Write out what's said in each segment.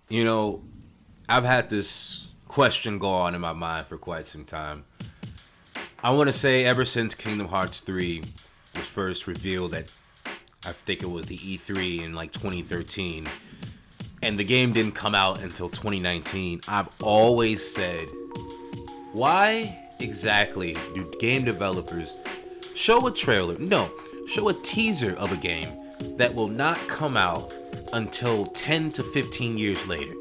You know, I've had this question go on in my mind for quite some time. I want to say ever since Kingdom Hearts 3 was first revealed at, I think it was the E3 in like 2013, and the game didn't come out until 2019, I've always said, why exactly do game developers show a trailer, no, show a teaser of a game that will not come out until 10 to 15 years later?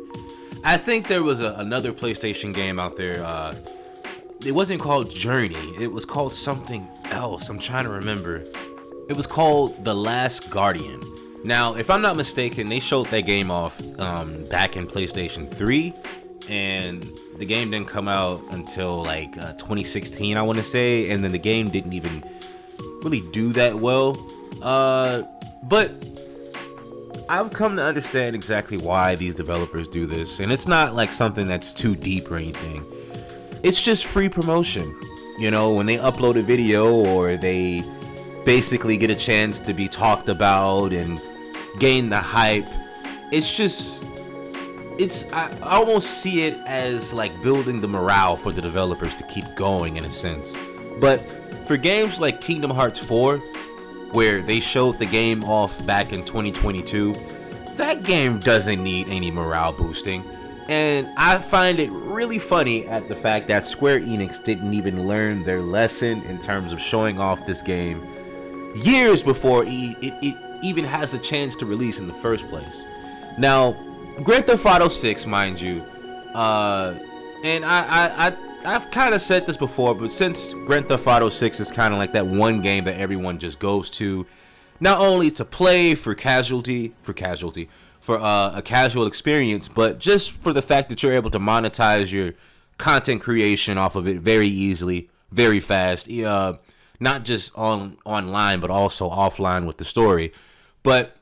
I think there was another PlayStation game out there. It wasn't called Journey. It was called something else. I'm trying to remember. It was called The Last Guardian. Now, if I'm not mistaken, they showed that game off back in PlayStation 3, and the game didn't come out until like 2016, I want to say, and then the game didn't even really do that well. But I've come to understand exactly why these developers do this, and it's not like something that's too deep or anything. It's just free promotion. You know, when they upload a video or they basically get a chance to be talked about and gain the hype, I almost see it as like building the morale for the developers to keep going in a sense. But for games like Kingdom Hearts 4, where they showed the game off back in 2022, that game doesn't need any morale boosting. And I find it really funny at the fact that Square Enix didn't even learn their lesson in terms of showing off this game years before it even has the chance to release in the first place. Now, Grand Theft Auto 6, mind you, and I've kind of said this before, but since Grand Theft Auto 6 is kind of like that one game that everyone just goes to, not only to play for a casual experience, but just for the fact that you're able to monetize your content creation off of it very easily, very fast, not just online, but also offline with the story. But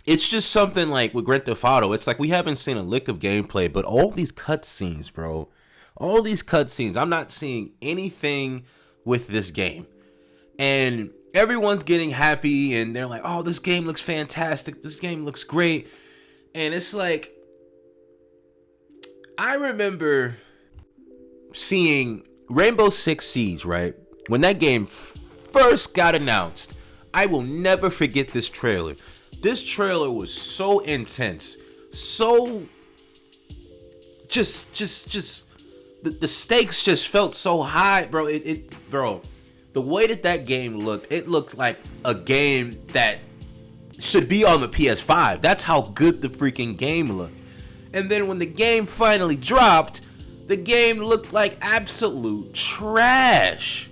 it's just something like with Grand Theft Auto, it's like we haven't seen a lick of gameplay, but all these cutscenes, bro. All these cutscenes, I'm not seeing anything with this game. And everyone's getting happy and they're like, oh, this game looks fantastic. This game looks great. And it's like, I remember seeing Rainbow Six Siege, right? When that game first got announced, I will never forget this trailer. This trailer was so intense, so just the stakes just felt so high, bro. Bro, the way that game looked, it looked like a game that should be on the PS5. That's how good the freaking game looked. And then when the game finally dropped, the game looked like absolute trash.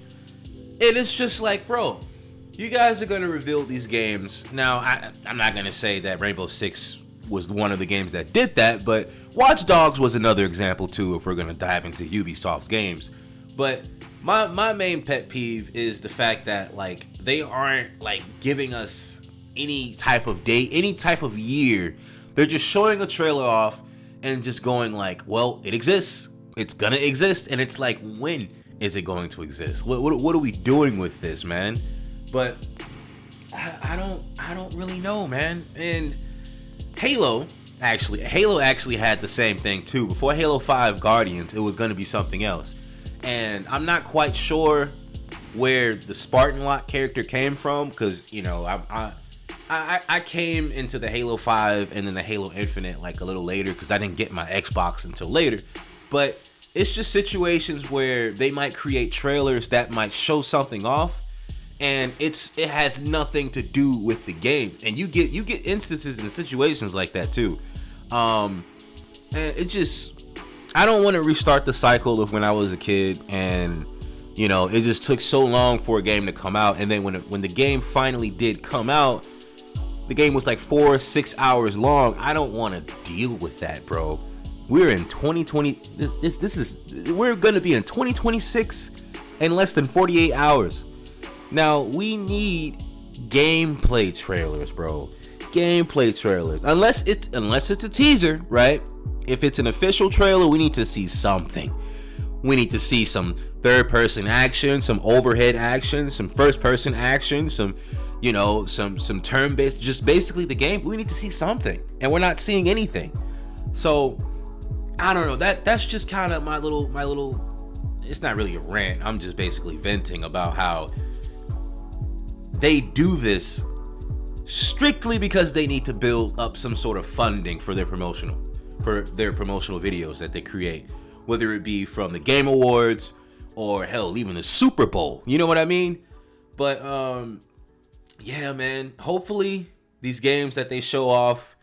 And it's just like, bro, you guys are going to reveal these games. Now, I'm not going to say that Rainbow Six was one of the games that did that, but Watch Dogs was another example too, if we're going to dive into Ubisoft's games. But my main pet peeve is the fact that like they aren't like giving us any type of date, any type of year. They're just showing a trailer off and just going like, well, it exists. It's gonna exist. And it's like, when is it going to exist? What are we doing with this, man? But I don't really know, man. And Halo actually had the same thing too. Before Halo 5 Guardians, it was gonna be something else. And I'm not quite sure where the Spartan Lock character came from, because you know I came into the Halo 5 and then the Halo Infinite like a little later, because I didn't get my Xbox until later. But it's just situations where they might create trailers that might show something off, and it has nothing to do with the game. And you get instances and situations like that too. And it just, I don't want to restart the cycle of when I was a kid and you know it just took so long for a game to come out, and then when the game finally did come out, the game was like 4 or 6 hours long. I don't want to deal with that, bro. We're in 2020. We're gonna be in 2026 in less than 48 hours. Now we need gameplay trailers, bro. Gameplay trailers. Unless it's a teaser, right? If it's an official trailer, we need to see something. We need to see some third-person action, some overhead action, some first-person action, some turn-based, just basically the game. We need to see something, and we're not seeing anything. So I don't know. That's just kind of my little. It's not really a rant. I'm just basically venting about how they do this strictly because they need to build up some sort of funding for their promotional videos that they create, whether it be from the Game Awards or hell, even the Super Bowl. You know what I mean? But yeah, man. Hopefully these games that they show off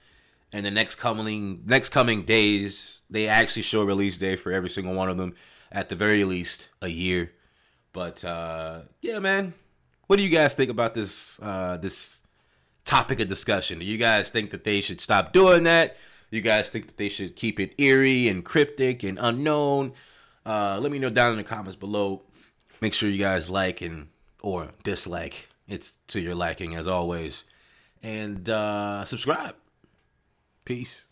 in the next coming days, they actually show a release day for every single one of them, at the very least a year. But yeah, man. What do you guys think about this this topic of discussion? Do you guys think that they should stop doing that? You guys think that they should keep it eerie and cryptic and unknown? Let me know down in the comments below. Make sure you guys like and or dislike. It's to your liking as always. And subscribe. Peace.